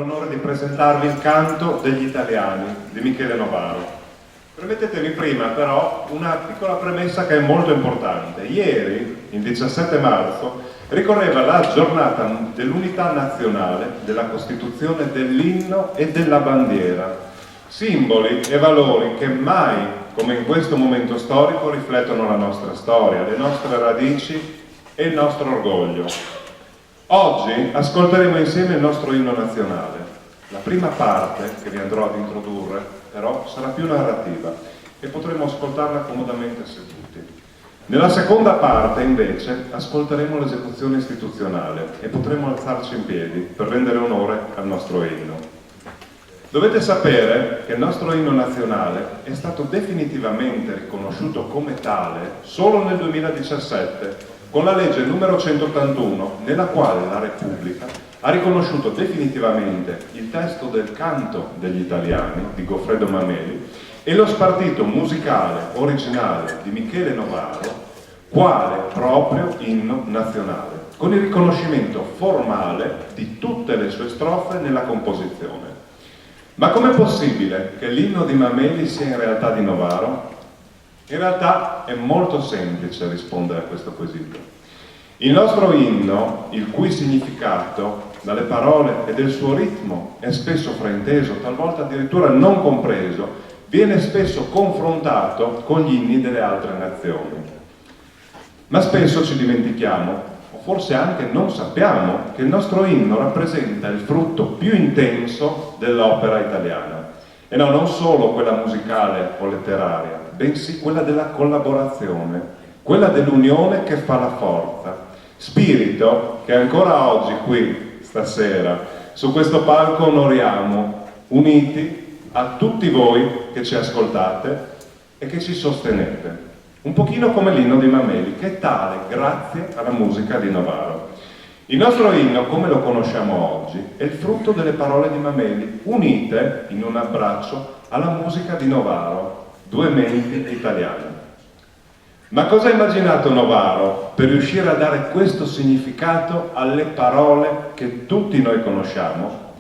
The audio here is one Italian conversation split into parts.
l'onore di presentarvi il canto degli italiani di Michele Novaro. Permettetemi prima però una piccola premessa che è molto importante. Ieri, il 17 marzo, ricorreva la giornata dell'unità nazionale, della Costituzione, dell'inno e della bandiera, simboli e valori che mai, come in questo momento storico, riflettono la nostra storia, le nostre radici e il nostro orgoglio. Oggi ascolteremo insieme il nostro inno nazionale. La prima parte, che vi andrò ad introdurre, però sarà più narrativa e potremo ascoltarla comodamente seduti. Nella seconda parte, invece, ascolteremo l'esecuzione istituzionale e potremo alzarci in piedi per rendere onore al nostro inno. Dovete sapere che il nostro inno nazionale è stato definitivamente riconosciuto come tale solo nel 2017 con la legge numero 181, nella quale la Repubblica ha riconosciuto definitivamente il testo del Canto degli Italiani di Goffredo Mameli e lo spartito musicale originale di Michele Novaro quale proprio inno nazionale, con il riconoscimento formale di tutte le sue strofe nella composizione. Ma com'è possibile che l'inno di Mameli sia in realtà di Novaro? In realtà è molto semplice rispondere a questo quesito. Il nostro inno, il cui significato, dalle parole e del suo ritmo, è spesso frainteso, talvolta addirittura non compreso, viene spesso confrontato con gli inni delle altre nazioni. Ma spesso ci dimentichiamo, o forse anche non sappiamo, che il nostro inno rappresenta il frutto più intenso dell'opera italiana. E no, non solo quella musicale o letteraria, bensì quella della collaborazione, quella dell'unione che fa la forza, spirito che ancora oggi qui, stasera, su questo palco onoriamo, uniti a tutti voi che ci ascoltate e che ci sostenete. Un pochino come l'inno di Mameli, che è tale grazie alla musica di Novaro. Il nostro inno, come lo conosciamo oggi, è il frutto delle parole di Mameli, unite in un abbraccio alla musica di Novaro, due menti italiane. Ma cosa ha immaginato Novaro per riuscire a dare questo significato alle parole che tutti noi conosciamo?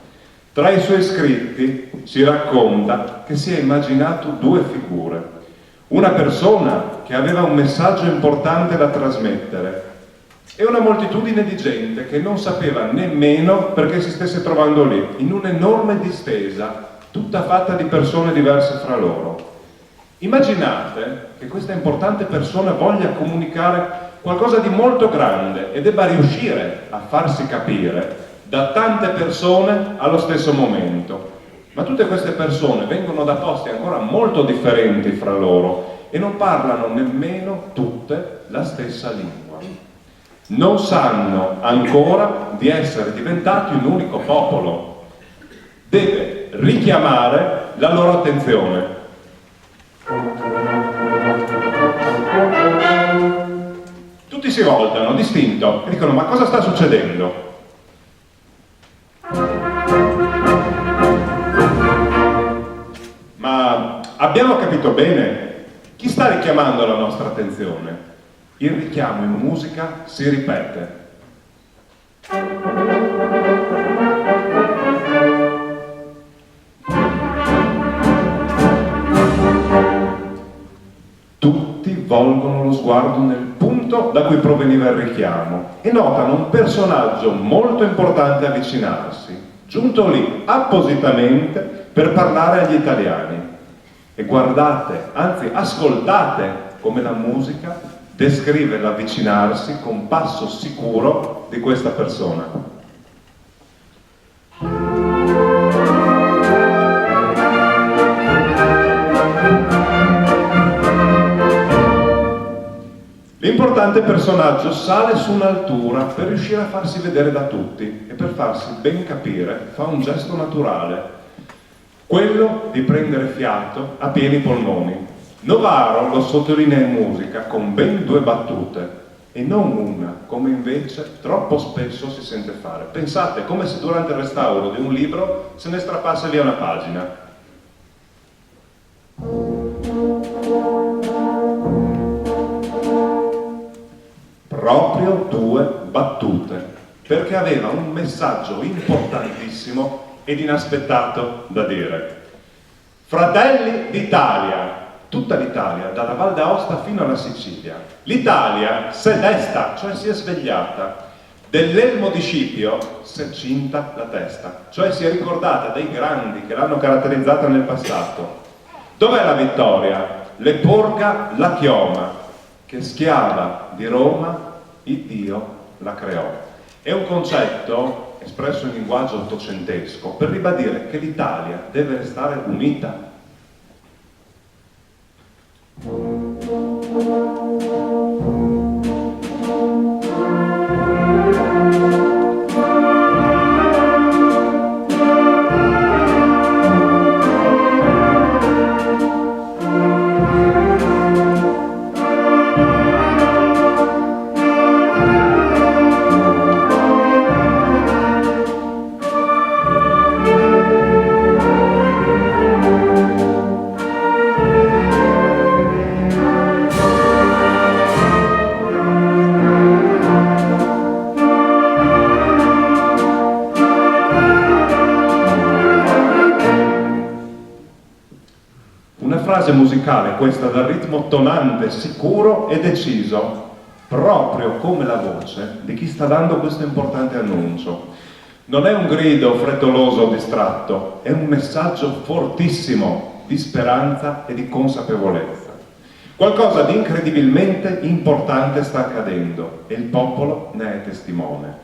Tra i suoi scritti si racconta che si è immaginato due figure. Una persona che aveva un messaggio importante da trasmettere e una moltitudine di gente che non sapeva nemmeno perché si stesse trovando lì, in un'enorme distesa, tutta fatta di persone diverse fra loro. Immaginate che questa importante persona voglia comunicare qualcosa di molto grande e debba riuscire a farsi capire da tante persone allo stesso momento. Ma tutte queste persone vengono da posti ancora molto differenti fra loro e non parlano nemmeno tutte la stessa lingua. Non sanno ancora di essere diventati un unico popolo. Deve richiamare la loro attenzione. Tutti si voltano, distinto, e dicono: ma cosa sta succedendo? Ma abbiamo capito bene? Chi sta richiamando la nostra attenzione? Il richiamo in musica si ripete. Tutti volgono lo sguardo nel punto da cui proveniva il richiamo e notano un personaggio molto importante avvicinarsi, giunto lì appositamente per parlare agli italiani. E guardate, anzi ascoltate come la musica descrive l'avvicinarsi con passo sicuro di questa persona. L'importante personaggio sale su un'altura per riuscire a farsi vedere da tutti e per farsi ben capire fa un gesto naturale, quello di prendere fiato a pieni polmoni. Novaro lo sottolinea in musica con ben due battute e non una, come invece troppo spesso si sente fare. Pensate, come se durante il restauro di un libro se ne strappasse via una pagina. Proprio due battute, perché aveva un messaggio importantissimo ed inaspettato da dire. Fratelli d'Italia, tutta l'Italia, dalla Val d'Aosta fino alla Sicilia. L'Italia si è desta, cioè si è svegliata. Dell'elmo di Scipio si è cinta la testa, cioè si è ricordata dei grandi che l'hanno caratterizzata nel passato. Dov'è la vittoria? Le porga la chioma, che schiava di Roma, Iddio la creò. È un concetto espresso in linguaggio ottocentesco per ribadire che l'Italia deve restare unita. Musicale questa dal ritmo tonante, sicuro e deciso, proprio come la voce di chi sta dando questo importante annuncio. Non è un grido frettoloso o distratto, è un messaggio fortissimo di speranza e di consapevolezza. Qualcosa di incredibilmente importante sta accadendo e il popolo ne è testimone.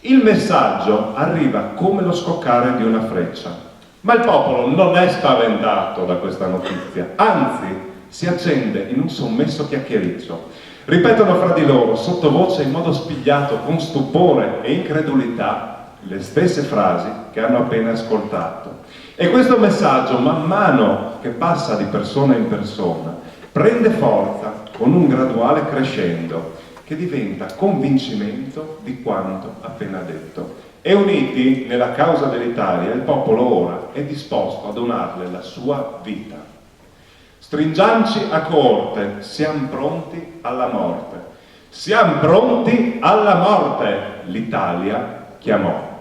Il messaggio arriva come lo scoccare di una freccia. Ma il popolo non è spaventato da questa notizia, anzi si accende in un sommesso chiacchiericcio. Ripetono fra di loro, sottovoce in modo spigliato, con stupore e incredulità, le stesse frasi che hanno appena ascoltato. E questo messaggio, man mano che passa di persona in persona, prende forza con un graduale crescendo che diventa convincimento di quanto appena detto. E uniti nella causa dell'Italia, il popolo ora è disposto a donarle la sua vita. Stringiamoci a coorte, siamo pronti alla morte. Siamo pronti alla morte, l'Italia chiamò.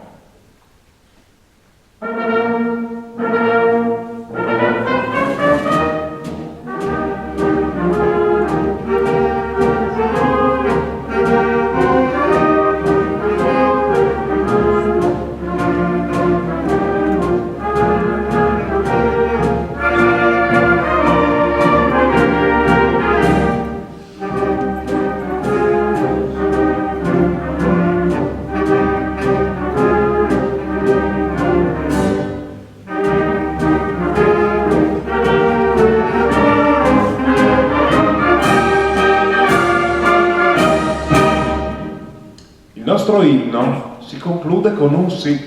Il nostro inno si conclude con un sì.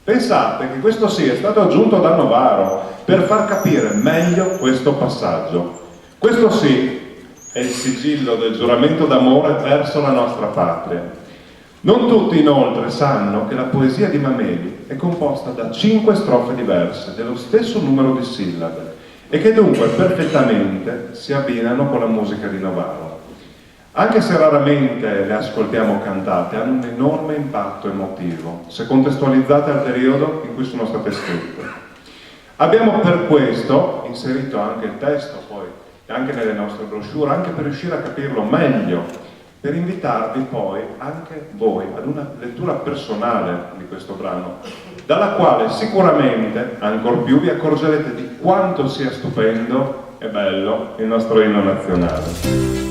Pensate che questo sì è stato aggiunto da Novaro per far capire meglio questo passaggio. Questo sì è il sigillo del giuramento d'amore verso la nostra patria. Non tutti inoltre sanno che la poesia di Mameli è composta da 5 strofe diverse, dello stesso numero di sillabe, e che dunque perfettamente si abbinano con la musica di Novaro. Anche se raramente le ascoltiamo cantate, hanno un enorme impatto emotivo, se contestualizzate al periodo in cui sono state scritte. Abbiamo per questo inserito anche il testo, poi, anche nelle nostre brochure, anche per riuscire a capirlo meglio, per invitarvi poi, anche voi, ad una lettura personale di questo brano, dalla quale sicuramente, ancor più, vi accorgerete di quanto sia stupendo e bello il nostro inno nazionale.